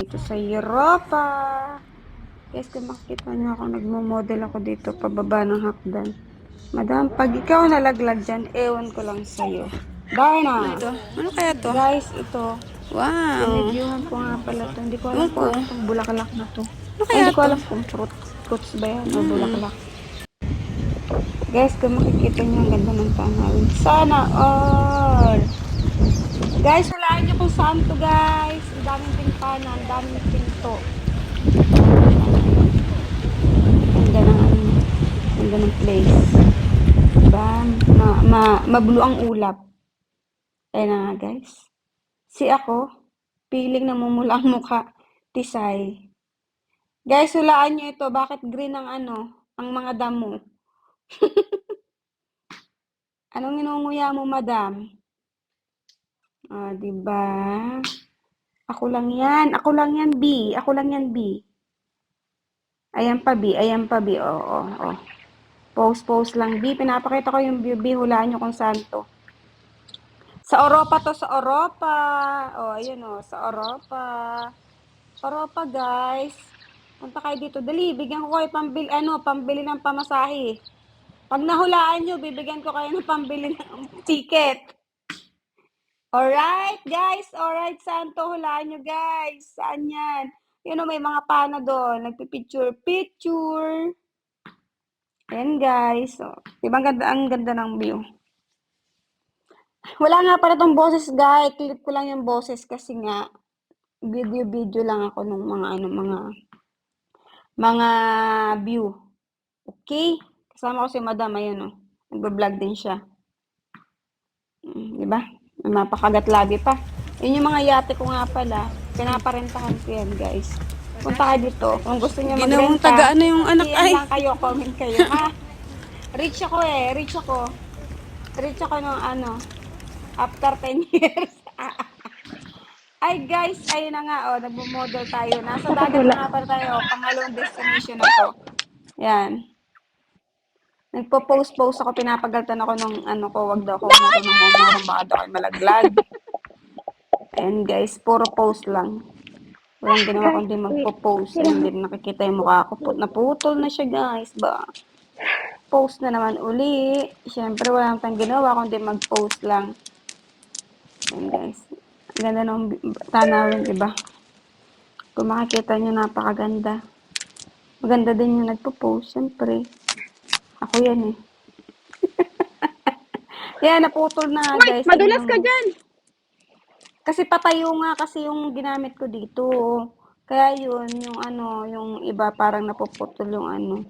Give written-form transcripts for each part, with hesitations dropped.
dito sa Europa. Guys, kung makikita niyo ako, nagmo-model ako dito pababa ng hakdan. Madam, pag ikaw nalaglag dyan, ewan ko lang sa'yo. Darna! Ito? Ano kaya to? Guys, ito. Wow. Binidyuhan ko nga pala to. Hindi ko alam Ewan kung ko. ano tong bulaklak na to. Ano Ay, kaya hindi ko to? alam kung fruits ba yan o bulaklak. Guys, kung makikita niyo, ang ganda ng tanawin. Sana all! Guys, walaan niyo kung saan to, guys. Ang daming bintana, ang daming pinto. Ganda ng ano, ganda ng place. Diba? Mabulu ang ulap. Ayan na nga, guys. Si ako, piling namumula ang mukha. Tisay. Guys, hulaan nyo ito. Bakit green ang ano? Ang mga damo. Anong inunguya mo, madam? Ah, diba? Ako lang yan. Ako lang yan, B. Ako lang yan, B. Ayan pa, B. Ayan pa, B. Oo, oo. Post lang, B. Pinapakita ko yung B. Hulaan nyo kung saan to. Sa Europa to, sa Europa. Oh, ayun oh, sa Europa. Europa, guys. Punta kayo dito. Dali, bigyan ko kayo pambili ng pamasahe. Pag nahulaan nyo, bibigyan ko kayo ng pambili ng ticket. Alright, guys. Alright, saan to? Hulaan nyo, guys. Saan yan? Yun o, may mga pana doon. Nagpipicture. Ayan, guys. So, diba ang ganda ng view? Wala nga pala tong boses, guys. Clip ko lang yung boses kasi nga video lang ako ng mga view. Okay? Kasama ko si Madam, ayun oh. Nagba-vlog din siya. Di ba? Napakagat labi pa. Yun yung mga yate ko nga pala. Pinaparentahan ko yan, guys. Punta kayo dito. Kung gusto niyo Ginawang magrenta, taga ano yung anak PM ay. lang kayo, comment kayo, ha? Rich ako eh. Rich ako nung ano, after 10 years. Ay guys, ayun na nga oh, nagmo-model tayo. Nasa dagat na nga pala tayo, pangalawang destination na to. Yan. Nagpo-post ako, pinapagaltan ako ng ano ko, wag daw ako marunong baka daw kayo malaglag. And guys, puro post lang. Walang ginawa kundi magpo-post. And hindi nakikita yung mukha ko. Naputol na siya guys ba. Post na naman uli. Siyempre walang tayong ginawa kundi mag-post lang. And guys, ang ganda ng tanawin, diba? Kung makikita nyo, napakaganda. Maganda din yung nagpo-post, siyempre. Ako yan eh. Yan, naputol na nga guys. Madulas Tingnan ka mo. dyan. Kasi patayo nga kasi yung ginamit ko dito. Kaya yun, yung ano, yung iba parang napuputol yung ano.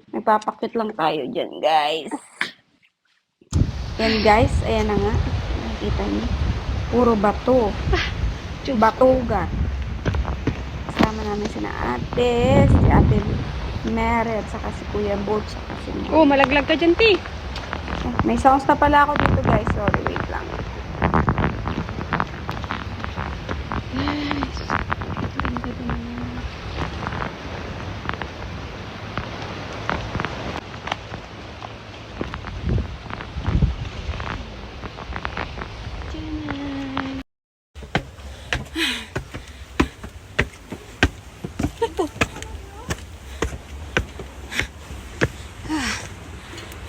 Nagpapakit lang tayo dyan, guys. Yan, guys. Ayan na nga. Nakikita niyo. Puro bato. Batugan. Kasama namin sina ate, si ate Mary, at saka si Kuya Bolt, saka si Oh, malaglag ka dyan, Ti. May sounds na pala ako dito, guys. Sorry, wait lang.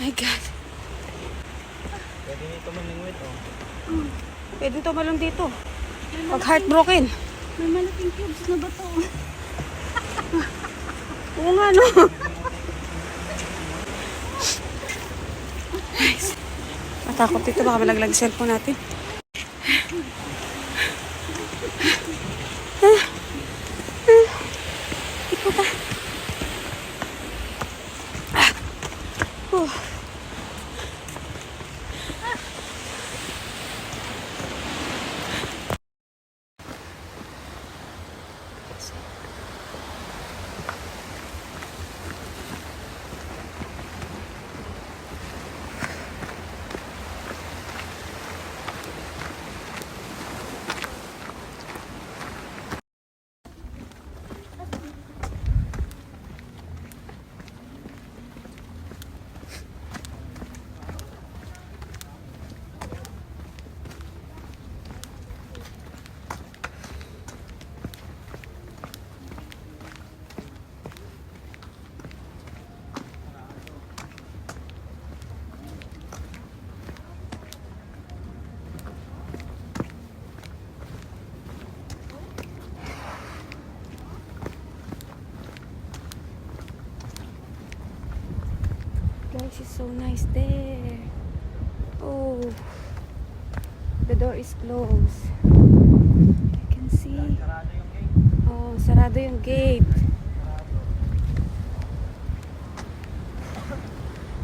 My God. Pwede nito maningwit, oh. Pwede tumalong dito. Pag heartbroken. May malaking cubes na bato. Oo nga, no? Matakot dito. Baka malaglag cellphone natin. Ikaw ka. beach is so nice there. Oh, the door is closed. I can see. Sarado yung gate. Oh, sarado yung gate.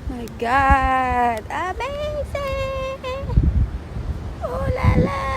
My God, amazing! Oh la la!